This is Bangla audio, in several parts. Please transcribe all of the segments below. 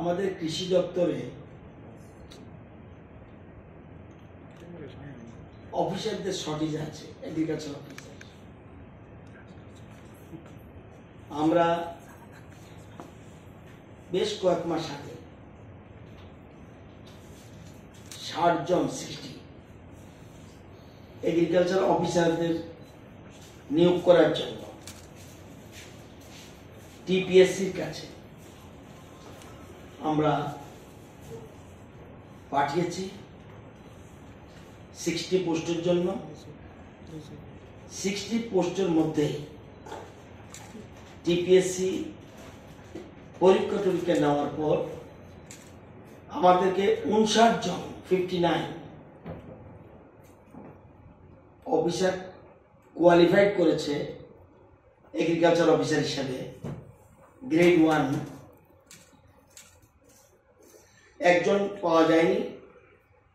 আমাদের কৃষি দপ্তরে অফিসারদের শর্টেজ আছে, এগ্রিকালচার অফিসার। আমরা বেশ কয়েক মাস আগে 60 জন 60 এগ্রিকালচার অফিসারদের নিয়োগ করার জন্য টিপিএসসির কাছে আমরা পাঠিয়েছি 60 পোস্টের জন্য। 60 পোস্টের মধ্যে টিপিএসসি পরীক্ষা টরীক্ষা নেওয়ার পর আমাদেরকে 59 জন 59 অফিসার কোয়ালিফাইড করেছে এগ্রিকালচার অফিসার হিসাবে গ্রেড 1। একজন পাওয়া যায়নি,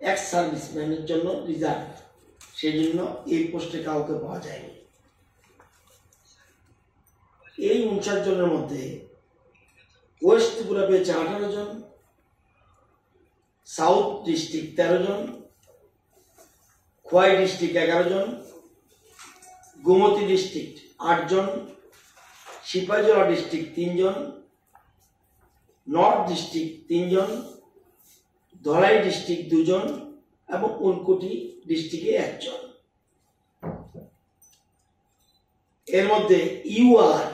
এক্স সার্ভিসম্যানের জন্য রিজার্ভ, সেই জন্য এই পোস্টে কাউকে পাওয়া যায়নি। এই 59 জনের মধ্যে ওয়েস্ট ত্রিপুরা পেয়েছে 18 জন, সাউথ ডিস্ট্রিক্ট 13 জন, খোয়াই ডিস্ট্রিক্ট 11 জন, গোমতী ডিস্ট্রিক্ট 8 জন, সিপাহীজলা ডিস্ট্রিক্ট 3 জন, নর্থ ডিস্ট্রিক্ট 3 জন, ধলাই ডিস্ট্রিক্ট 2 জন এবং উনকোটি ডিস্ট্রিক্টে 1 জন। এর মধ্যে ইউআর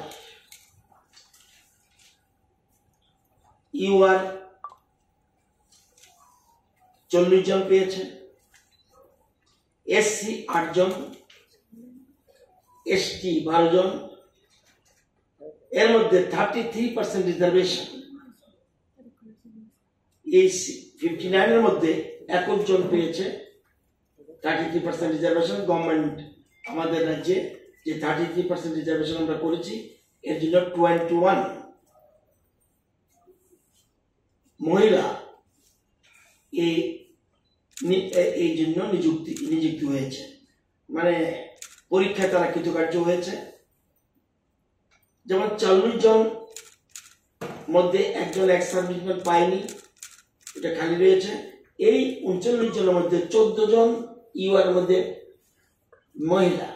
40 জন পেয়েছে, এসসি 8 জন, এসটি 12 জন। এর মধ্যে 33% রিজার্ভেশন। এই 59 এর মধ্যে 21 জন পেয়েছে 33% রিজার্ভেশন। গভর্নমেন্ট আমাদের রাজ্যে যে 33% রিজার্ভেশন আমরা করেছি, এর জন্য 21 মহিলা এই জন্য নিযুক্ত হয়েছে, মানে পরীক্ষায় তারা কৃতকার্য হয়েছে। যেমন 40 জন মধ্যে একজন এক্স সার্ভিসম্যান পায়নি, এটা খালি রয়েছে। এই 39 জনের মধ্যে 14 জন ইউআর মধ্যে মহিলা,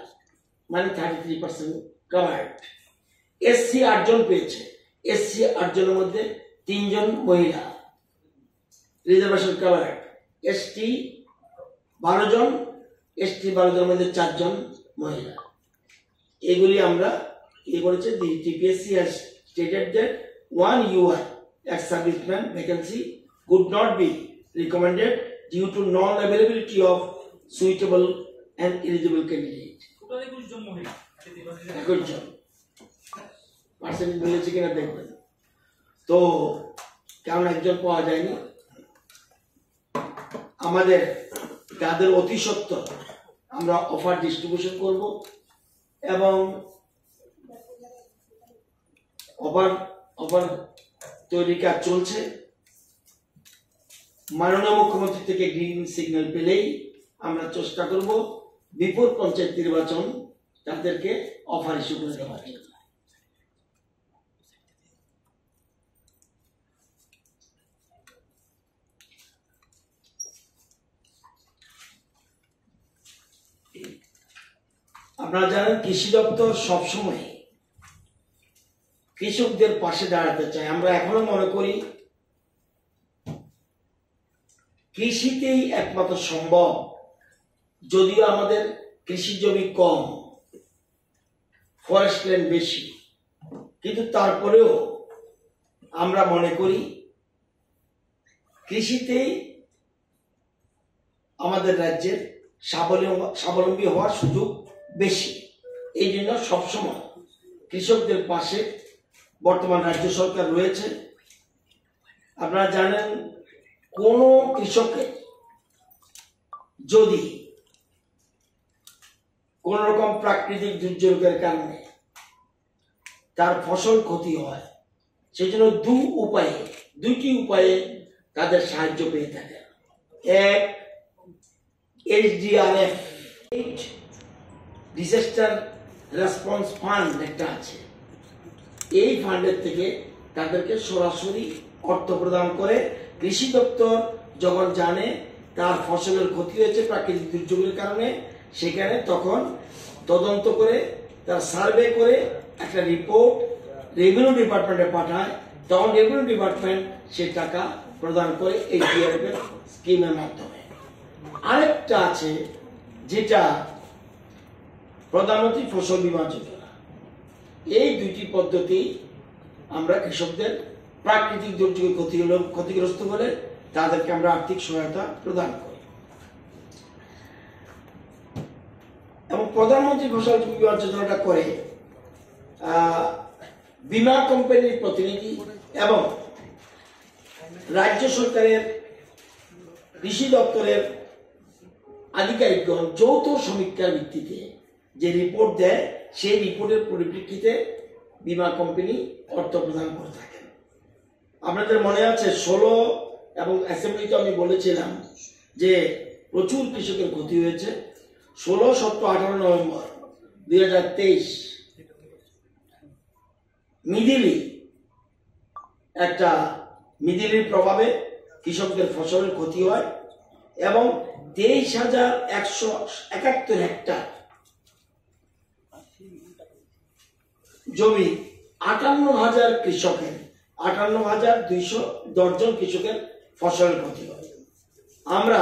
মানে 33% কাভার্ড। এসসি 8 জন পেয়েছে, এসসি 8 জনের মধ্যে 3 জন মহিলা, রিজার্ভেশন কাভার্ড। এসটি 12 জন, এসটি 12 জনের মধ্যে 4 জন মহিলা। এগুলি আমরা করেছে। The TPSC has stated that 1 UR ex-serviceman vacancy could not be recommended due to non-availability of suitable and eligible candidate. 21 জন পার্সেন্ট মিলেছে কিনা দেখবেন তো, কারণ একজন পাওয়া যায়নি। আমাদের তাদের অতি সত্বর আমরা অফার ডিস্ট্রিবিউশন করব এবং অফার তৈরির কাজ চলছে। মাননীয় মুখ্যমন্ত্রী থেকে গ্রিন সিগন্যাল পেলেই আমরা চেষ্টা করব বিপুল পঞ্চায়েত নির্বাচন তাদেরকে অফার ইস্যু করে দেওয়ার জন্য। আপনারা জানেন কৃষি দপ্তর সবসময় কৃষকদের পাশে দাঁড়াতে চায়। আমরা এখনো মনে করি কৃষিতেই একমাত্র সম্ভব, যদিও আমাদের কৃষি জমি কম, ফরেস্ট ল্যান্ড বেশি, কিন্তু তারপরেও আমরা মনে করি কৃষিতেই আমাদের রাজ্যের স্বাবলম্বী হওয়ার সুযোগ বেশি। এই জন্য সবসময় কৃষকদের পাশে বর্তমান রাজ্য সরকার রয়েছে। আপনারা জানেন কোন কৃষকের যদি কোন রকম প্রাকৃতিক দুর্যোগের কারণে তার ফসল ক্ষতি হয়, সেই জন্য দুইটি উপায়ে তাদের সাহায্য পেয়ে থাকে। এক, HDRF ডিজাস্টার রেসপন্স ফান্ড একটা আছে, এই ফান্ডের থেকে তাদেরকে সরাসরি অর্থ প্রদান করে। কৃষি দপ্তর যখন জানে তার ফসলের ক্ষতি হয়েছে প্রাকৃতিক দুর্যোগের কারণে, সেখানে তখন তদন্ত করে তার সার্ভে করে একটা রিপোর্ট রেভিনিউ ডিপার্টমেন্টে পাঠায়, তখন রেভিনিউ ডিপার্টমেন্ট সে টাকা প্রদান করে এই ডিআরএফ এর স্কিমের মাধ্যমে। আরেকটা আছে যেটা প্রধানমন্ত্রী ফসল বীমা যোজনা। এই দুইটি পদ্ধতি আমরা কৃষকদের প্রাকৃতিক দুর্যোগে ক্ষতিগ্রস্ত হলে তাদেরকে আমরা আর্থিক সহায়তা প্রদান করি। এবং প্রধানমন্ত্রী ফসল বীমা যোজনাটা করে বীমা কোম্পানির প্রতিনিধি এবং রাজ্য সরকারের কৃষি দপ্তরের আধিকারিকগণ যৌথ সমীক্ষার ভিত্তিতে যে রিপোর্ট দেয়, সেই রিপোর্টের পরিপ্রেক্ষিতে বীমা কোম্পানি অর্থ প্রদান করে থাকেন। আপনাদের মনে আছে 16 এবং অ্যাসেম্বলিতে আমি বলেছিলাম যে প্রচুর কৃষকের ক্ষতি হয়েছে। 16, 17, 18 নভেম্বর 2023 মিদিলির প্রভাবে কৃষকদের ফসলের ক্ষতি হয় এবং 23,171 হেক্টর জমি 58,000 কৃষকের 58,210 জন কৃষকের ফসলের ক্ষতি হয়। আমরা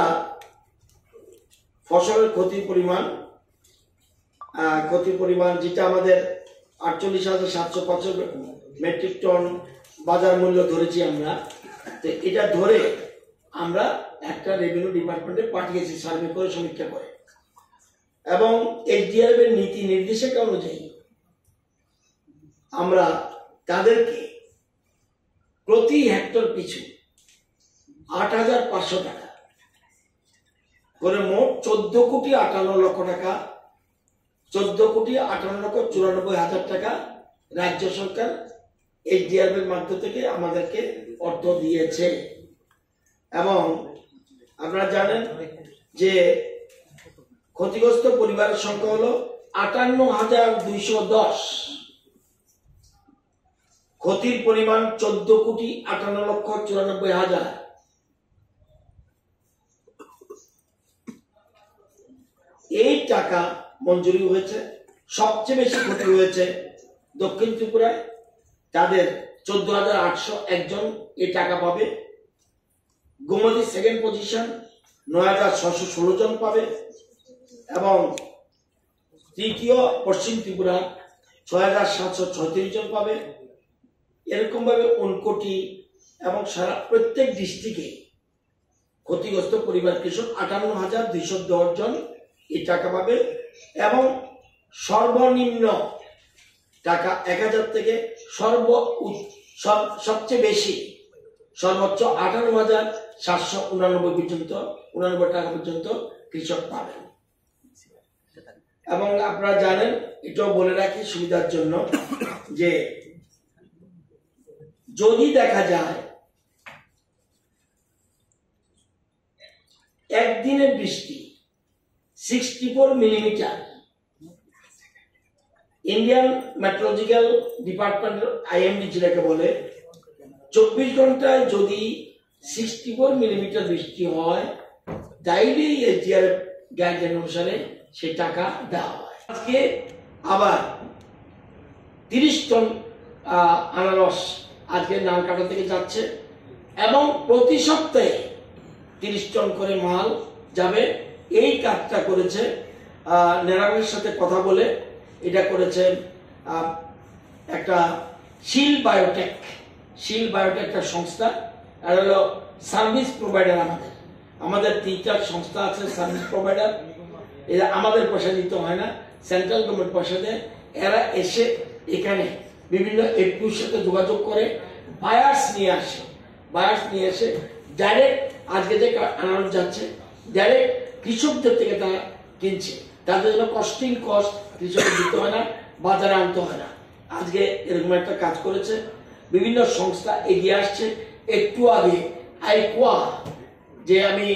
ফসলের ক্ষতির পরিমাণ যেটা আমাদের 48,775 মেট্রিক টন বাজার মূল্য ধরেছি আমরা, তো এটা ধরে আমরা একটা রেভিনিউ ডিপার্টমেন্টে পাঠিয়েছি সার্ভে করে সমীক্ষা করে, এবং এসডিআরএফ এর নীতি নির্দেশিকা অনুযায়ী আমরা তাদেরকে প্রতি হেক্টর পিছু 8,500 টাকা করে মোট 14,58,00,000 টাকা, 14,58,94,000 টাকা রাজ্য সরকার এসডিআরএফ এর মাধ্যম থেকে আমাদেরকে অর্থ দিয়েছে। এবং আপনারা জানেন যে ক্ষতিগ্রস্ত পরিবারের সংখ্যা হলো 58,210, ক্ষতির পরিমাণ 14,58,94,000। এই টাকা মঞ্জুরি হয়েছে। সবচেয়ে বেশি ক্ষতি হয়েছে দক্ষিণ ত্রিপুরায়, তাদের 14,801 জন এই টাকা পাবে। গোমতী সেকেন্ড পজিশন 9,616 জন পাবে, এবং তৃতীয় পশ্চিম ত্রিপুরা 6,736 জন পাবে। এরকম ভাবে উনকোটি এবং সারা প্রত্যেক ডিস্ট্রিক্টে ক্ষতিগ্রস্ত পরিবার কৃষক 58,210 জন এই টাকা পাবে, এবং সর্বনিম্ন টাকা 1,000 থেকে সবচেয়ে বেশি সর্বোচ্চ 58,789 টাকা পর্যন্ত কৃষক পাবেন। এবং আপনারা জানেন, এটাও বলে রাখি সুবিধার জন্য, যে যদি দেখা যায় একদিনের বৃষ্টি 64 millimetre, Indian meteorological department IMD যেটাকে বলে, 24 ঘন্টায় যদি 64 মিলিমিটার বৃষ্টি হয়, তাইলে এসডিআরএফ গাইডলাইন অনুসারে সে টাকা দেওয়া হয়। আজকে আবার 30 টন আনারস আজকে নালকাটা থেকে যাচ্ছে, এবং প্রতি সপ্তাহে 30 টন করে মাল যাবে। এই কাজটা করেছে নেরামের সাথে কথা বলে, এটা করেছে একটা শিল বায়োটেক একটা সংস্থা। আর হলো সার্ভিস প্রোভাইডার। আমাদের 3টা সংস্থা আছে সার্ভিস প্রোভাইডার, এরা আমাদের পয়সা দিতে হয় না, সেন্ট্রাল গভর্নমেন্ট পয়সা দেয়। এরা এসে এখানে বিভিন্ন এফপিওর সাথে যোগাযোগ করে বায়ার্স নিয়ে এসে ডাইরেক্ট আজকে যে আনারস যাচ্ছে ডাইরেক্ট কৃষকদের থেকে তারা কিনছে। তাদের জন্য কস্ট কৃষকের দিতে হয় না, বাজারে আনতে হয় না। আজকে এরকম একটা কাজ করেছে, বিভিন্ন সংস্থা এগিয়ে আসছে। একটু আগে আইকোয়া, যে আমি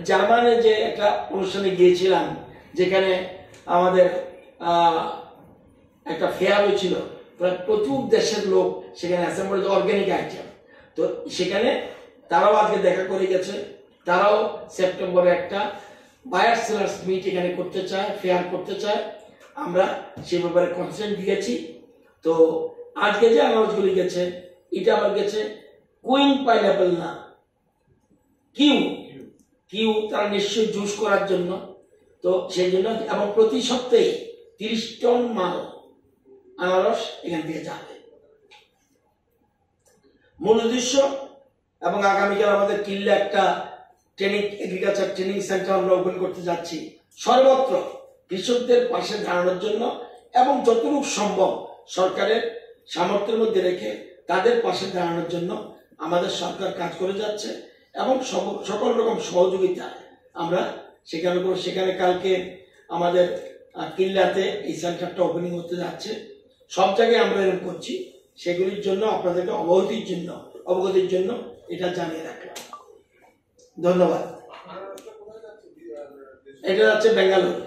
জার্মানে যে একটা অনুষ্ঠানে গিয়েছিলাম, যেখানে আমাদের একটা ফেয়ার হয়েছিল, প্রায় প্রচুর দেশের লোক সেখানে অ্যাসেম্বল, অর্গানিক আইটেম। তো সেখানে তারাও আজকে দেখা করে গেছে, তারাও সেপ্টেম্বরে একটা বায়ার সেলার্স মিট এখানে করতে চায়, ফেয়ার করতে চায়। আমরা সে ব্যাপারে কনসেন্ট দিয়েছি। তো আজকে যে আনাউন্সগুলি গেছে, এটা আবার গেছে কুইন পাইনাপেল না, কিউ কিউ, তারা নিশ্চয়ই জুস করার জন্য। তো সেই জন্য, এবং প্রতি সপ্তাহে 30 টন মাল আনারস এখান থেকে যাবে। মূল উদ্দেশ্য, এবং আগামীকাল আমাদের কিল্লে একটা ট্রেনিং, এগ্রিকালচার ট্রেনিং সেন্টার আমরা ওপেন করতে যাচ্ছি, সর্বত্র কৃষকদের পাশে দাঁড়ানোর জন্য এবং যতটুকু সম্ভব সরকারের সামর্থ্যের মধ্যে রেখে তাদের পাশে দাঁড়ানোর জন্য আমাদের সরকার কাজ করে যাচ্ছে। এবং সকল রকম সহযোগিতা আমরা সেখানে করব। সেখানে কালকে আমাদের কিল্লাতে এই সেন্টারটা ওপেনিং হতে যাচ্ছে। সব জায়গায় আমরা এরকম করছি, সেগুলির জন্য আপনাদেরকে অবগতির জন্য এটা জানিয়ে রাখলাম। ধন্যবাদ। এটা যাচ্ছে বেঙ্গালোর,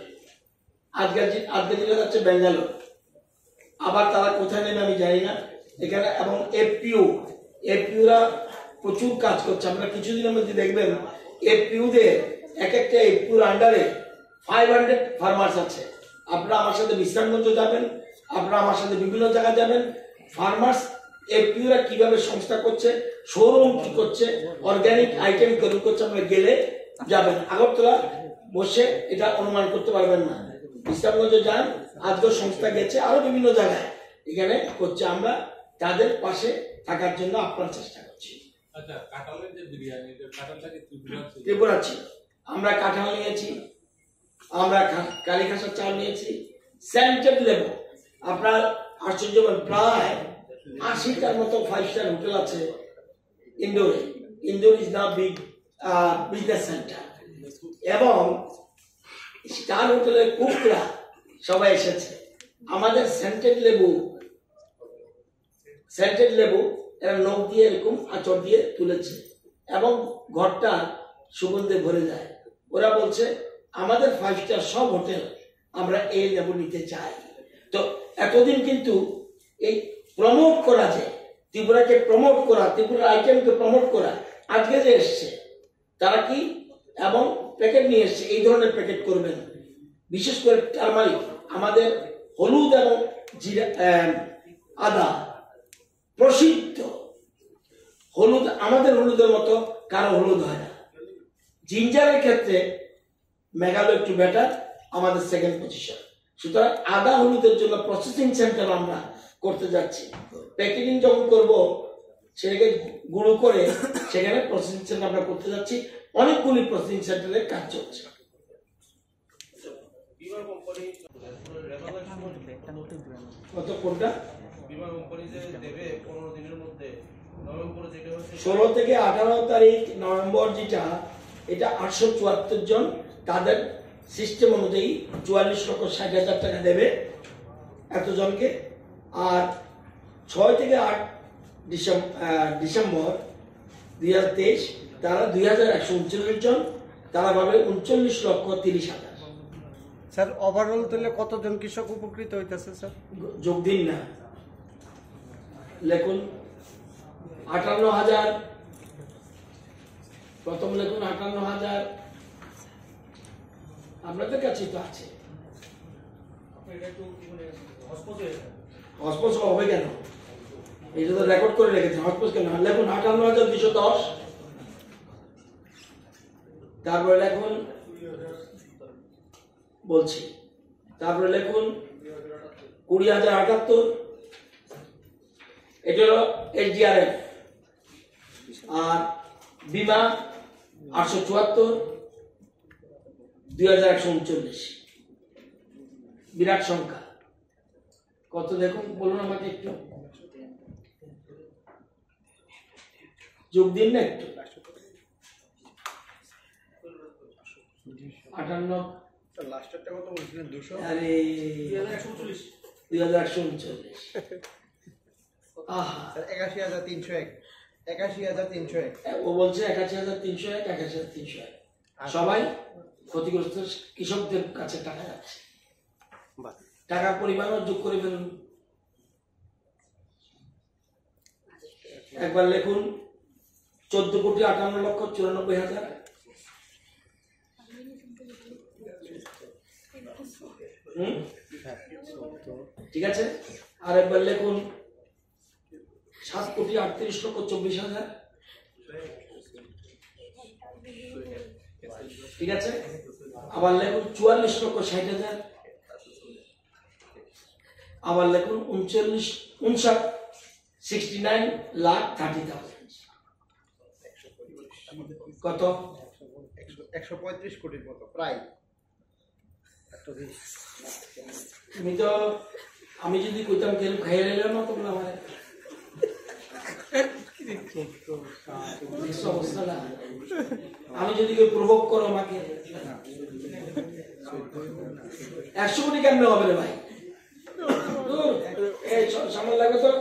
আজকে যেটা যাচ্ছে বেঙ্গালোর। আবার তারা কোথায় নেবে আমি জানি না এখানে। এবং এফপিউরা প্রচুর কাজ করছে। আপনারা কিছুদিনের মধ্যে দেখবেন এফপিউদের এক একটা এফপিউর আন্ডারে 500 ফার্মার্স আছে। আপনারা আমার সাথে বিশ্রামগঞ্জ যাবেন, আপনারা আমার সাথে বিভিন্ন জায়গায় যাবেন। ফার্মার্স এফপিউরা কিভাবে সংস্থা করছে, শোরুম কি করছে, অর্গানিক আইটেম তৈরি করছে, আপনারা গেলে যাবেন। আগরতলা বসে এটা অনুমান করতে পারবেন না। বিশ্রামগঞ্জে যান, আজকে সংস্থা গেছে, আরো বিভিন্ন জায়গায় এখানে করছে। আমরা তাদের পাশে থাকার জন্য আপনার চেষ্টা করছি। আচ্ছা, কাঁঠালের যে বিরিয়ানি, কাঁঠালটাকে ত্রিপুরা ছিল, আমরা কাঁঠাল নিয়েছি, আমরা কালীখাসার চাল নিয়েছি, সেন্টেড লেবু। আপনার আশ্চর্য, প্রায় 80টার মতো 5 স্টার হোটেল আছে ইন্দোরে। Indore is now big business centre. এবং স্টার হোটেলের কুকরা সবাই এসেছে। আমাদের সেন্টেড লেবু এরা নখ দিয়ে এরকম আঁচড় দিয়ে তুলেছে এবং ঘরটা সুগন্ধে ভরে যায়। ওরা বলছে আমাদের 5 স্টার সব হোটেল আমরা এই লেবু নিতে চাই। তো এতদিন কিন্তু এই প্রমোট করা, যে ত্রিপুরাকে প্রমোট করা, ত্রিপুরার আইটেমকে প্রমোট করা, আজকে যে এসছে তারা কি এবং প্যাকেট নিয়ে এসছে, এই ধরনের প্যাকেট করবেন। বিশেষ করে টারমারিক, আমাদের হলুদ এবং জিরা, আদা প্রসিদ্ধ হলুদ, আমাদের হলুদের মতো কারো হলুদ হয় না। জিঞ্জারের ক্ষেত্রে মেঘালয় একটু বেটার, আমাদের সেকেন্ড পজিশন। সুতরাং আদা হলুদের জন্য প্রসেসিং সেন্টার আমরা করতে যাচ্ছি। প্যাকেজিং যখন করব সেটাকে গুঁড়ো করে সেখানে প্রসেসিং সেন্টার আমরা করতে যাচ্ছি। অনেকগুলি প্রসেসিং সেন্টারের কাজ চলছে। কত কোনটা? 16 থেকে 18 তারিখ নভেম্বর, যেটা এটা 874 জন, তাদের সিস্টেম অনুযায়ী 44,60,000 টাকা দেবে এতজনকে। আর 6 থেকে 8 ডিসেম্বর 2023 তারা 2139 জন, তারা পাবে 39,30,000। স্যার, ওভারঅল তাহলে কতজন কৃষক উপকৃত হইতেছে স্যার? যোগ দিন না, লেখুন 58,000, প্রথম লেখুন 58,000, আপনাদের কাছেই তো আছে। হসপস হবে কেন? এটা তো রেকর্ড করে রেখেছেন, হসপস কেন? লেখুন 58,210, তারপরে লেখুন, বলছি, তারপরে লেখুন 20,078, এটা হলো SDRF। আর বিমা 874, 2139, বিরাট সংখ্যা। কত দেখুন, বলুন আমাকে একটু, যোগ দিন না একটু। 58, লাস্টেরটা কত বলছিলেন? 200? আরে 2139। আহা, 81,301। 81,301। ও বলছে 81,301, 81,301। সবাই ক্ষতিগ্রস্ত কৃষকদের কাছে টাকা যাচ্ছে। টাকার পরিমাণও যোগ করে ফেলুন। একবার লিখুন 14,58,94,000। ঠিক আছে, আর একবার লিখুন 7,38,24,000। ঠিক আছে, আবার লিখুন 44,60,000। আবার লিখুন 69,30,000। কত? 135 কোটির মতো প্রায়। আমি যদি কইতাম কেন খাইয়ে নিলাম না তোমরা আমার অবস্থা না। আমি যদি কেউ প্রভোগ করো আমাকে 100 কোটি কেমন হবে রে ভাই? সামান লাগবে তো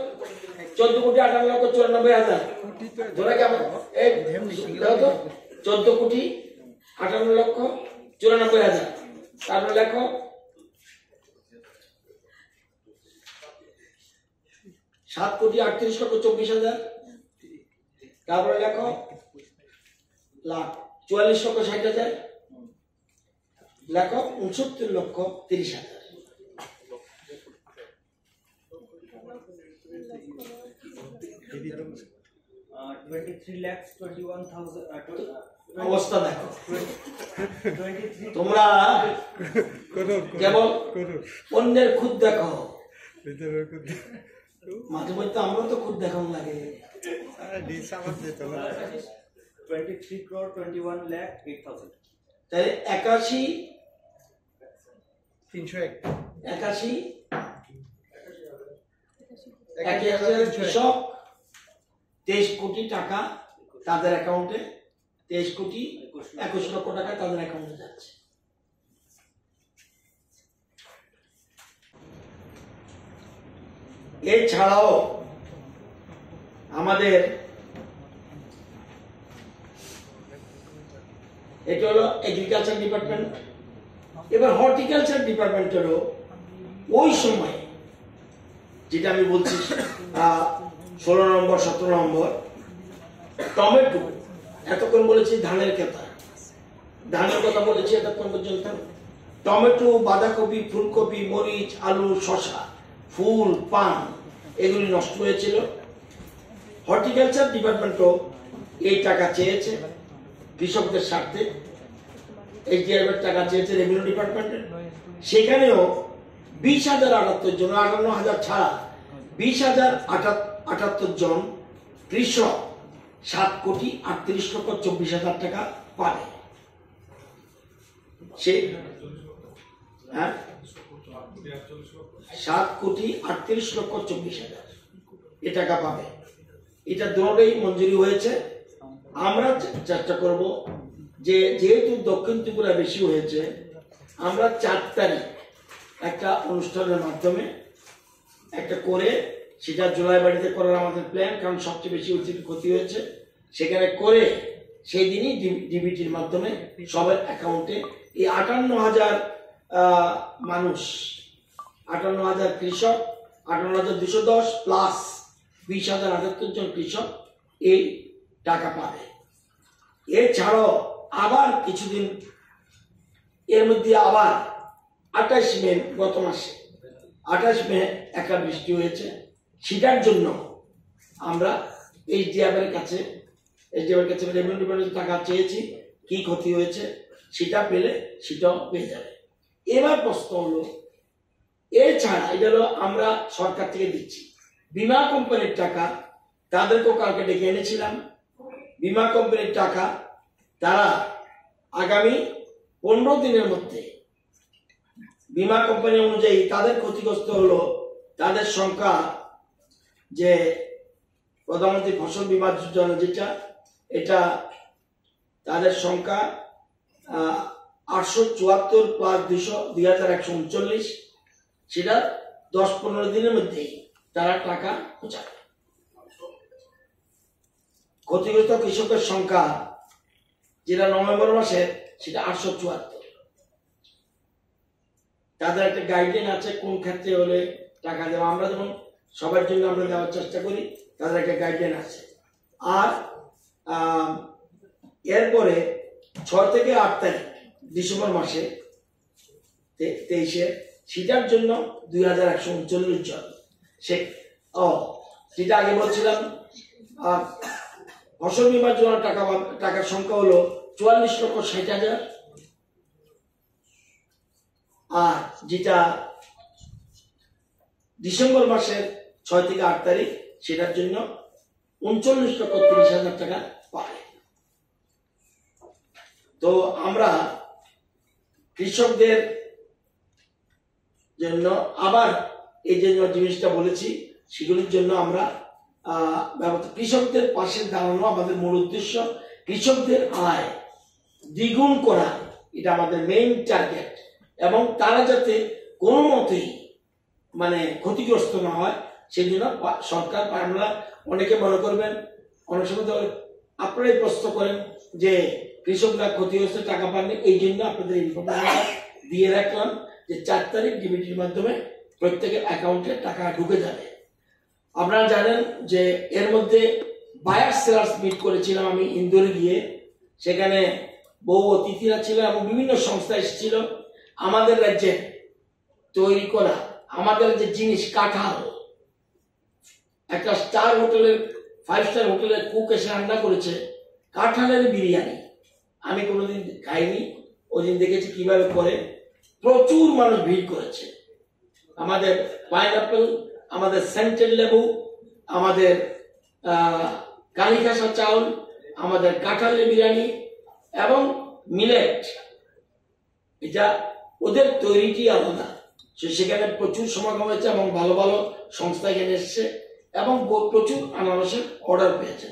14,58,94,000। ধরে কেমন 14,58,94,000। তারপরে লেখো 7,38,24,000। তারপরে লেখো লাখ 44,60,000। লেখো 69,30,000। 23,21,000 অবস্থা দেখো তোমরা কেবল অন্যের খুদ দেখো, মাঝে মধ্যে আমরা তো খুদ দেখানো লাগে। 23,21,08,000। তাই 81 301 কৃষক 23 কোটি টাকা তাদের অ্যাকাউন্টে, 23,21,00,000 টাকা তাদের অ্যাকাউন্টে যাচ্ছে। এছাড়াও আমাদের এটা হলো এগ্রিকালচার ডিপার্টমেন্ট। এবার হর্টিকালচার ডিপার্টমেন্টেরও ওই সময় যেটা আমি বলছি 16 নম্বর 17 নম্বর টমেটো, এতক্ষণ বলেছি ধানের কথা, ধানের কথা বলেছি এতক্ষণ পর্যন্ত। টমেটো, বাঁধাকপি, ফুলকপি, মরিচ, আলু, শসা, ফুল, পান এগুলি নষ্ট হয়েছিল। হর্টিকালচার ডিপার্টমেন্টও এই টাকা চেয়েছে কৃষকদের স্বার্থে, এইচডিআরএফ টাকা চেয়েছে রেভিনিউ ডিপার্টমেন্টের। সেখানেও 20,078 জন, 58,000 ছাড়া 20,078 জন কৃষক 7,38,24,000 টাকা পাবে। সে 7,38,24,000 এ টাকা পাবে। এটা দুটোই মঞ্জুরি হয়েছে। আমরা চেষ্টা করব যে যেহেতু দক্ষিণ ত্রিপুরা বেশি হয়েছে, আমরা 4 তারিখ একটা অনুষ্ঠানের মাধ্যমে একটা করে, সেটা জুলাই বাড়িতে করার আমাদের প্ল্যান, কারণ সবচেয়ে বেশি ক্ষতি হয়েছে সেখানে করে সেই দিনই ডিবিটির মাধ্যমে সবার অ্যাকাউন্টে এই 58,000 মানুষ, 58,000 কৃষক, 58,210 প্লাস 20,078 জন কৃষক এই টাকা পাবে। এছাড়াও আবার কিছুদিন এর মধ্যে আবার 28 মে, গত মাসে 28 মে একটা বৃষ্টি হয়েছে, সেটার জন্য আমরা এইচডিআরএফ এর কাছে রেভিনিউ ডিপার্টমেন্টের টাকা চেয়েছি। কি ক্ষতি হয়েছে সেটা পেলে সেটাও পেয়ে যাবে। এবার প্রশ্ন হলো, এছাড়া এটা হলো আমরা সরকার থেকে দিচ্ছি। বীমা কোম্পানির টাকা তাদেরকেও কালকে ডেকে এনেছিলাম। বীমা কোম্পানির টাকা তারা আগামী 15 দিনের মধ্যে বীমা কোম্পানি অনুযায়ী তাদের ক্ষতিগ্রস্ত হলো, তাদের সংখ্যা যে প্রধানমন্ত্রী ফসল বীমা যোজনা যেটা, এটা তাদের সংখ্যা 874 প্লাস 2,139, সেটা 10-15 দিনের মধ্যেই তারা টাকা পৌঁছাবে। ক্ষতিগ্রস্ত কৃষকের সংখ্যা যেটা নভেম্বর মাসে সেটা 874। তাদের একটা গাইডলাইন আছে কোন ক্ষেত্রে হলে টাকা দেওয়া। আমরা যেমন সবার জন্য আমরা দেওয়ার চেষ্টা করি, তাদের একটা গাইডলাইন আছে। আর এরপরে 6 থেকে 8 তারিখ ডিসেম্বর মাসে 23-এ সেটার জন্য 2139 জন। সে যেটা আগে বলছিলাম ফসল বীমার জন্য টাকার সংখ্যা হলো 44,60,000। আর যেটা ডিসেম্বর মাসের 6 থেকে 8 তারিখ সেটার জন্য 39,30,000 টাকা পায়। তো আমরা কৃষকদের জন্য আবার এই যে জিনিসটা বলেছি সেগুলির জন্য আমরা কৃষকদের পাশে দাঁড়ানো আমাদের মূল উদ্দেশ্য। কৃষকদের আয় দ্বিগুণ করা এটা আমাদের মেইন টার্গেট, এবং তারা যাতে কোনো মতেই মানে ক্ষতিগ্রস্ত না হয় সেই জন্য সরকার, আমরা অনেকে মনে করবেন, অনেক সময় আপনারাই প্রশ্ন করেন যে কৃষকরা ক্ষতিগ্রস্ত টাকা পাননি, এই জন্য আপনাদের ইনফরমেশন দিয়ে রাখলাম যে 4 তারিখ ডিবিটির মাধ্যমে প্রত্যেকের অ্যাকাউন্টে টাকা ঢুকে যাবে। আপনারা জানেন যে এর মধ্যে বায়ার সেলার্স মিট করেছিলাম আমি ইন্দোরে গিয়ে, সেখানে বহু অতিথিরা ছিল এবং বিভিন্ন সংস্থা এসেছিল। আমাদের রাজ্যে তৈরি করা আমাদের যে জিনিস কাঁঠাল, একটা স্টার হোটেলের 5 স্টার হোটেলের কুক এসে রান্না করেছে কাঁঠালের বিরিয়ানি, আমি কোনোদিন খাইনি, ওই দিন দেখেছি কিভাবে করে। প্রচুর মানুষ ভিড় করেছে। আমাদের পাইনাপেল, আমাদের সেন্টেড লেবু, আমাদের কালিকাসা চাউল, আমাদের কাঁঠালের বিরিয়ানি এবং মিলেট, এটা ওদের তৈরিটি আলাদা। সেখানে প্রচুর সমাগম হয়েছে এবং ভালো ভালো সংস্থা এখানে এসছে এবং প্রচুর আনারসের অর্ডার পেয়েছে।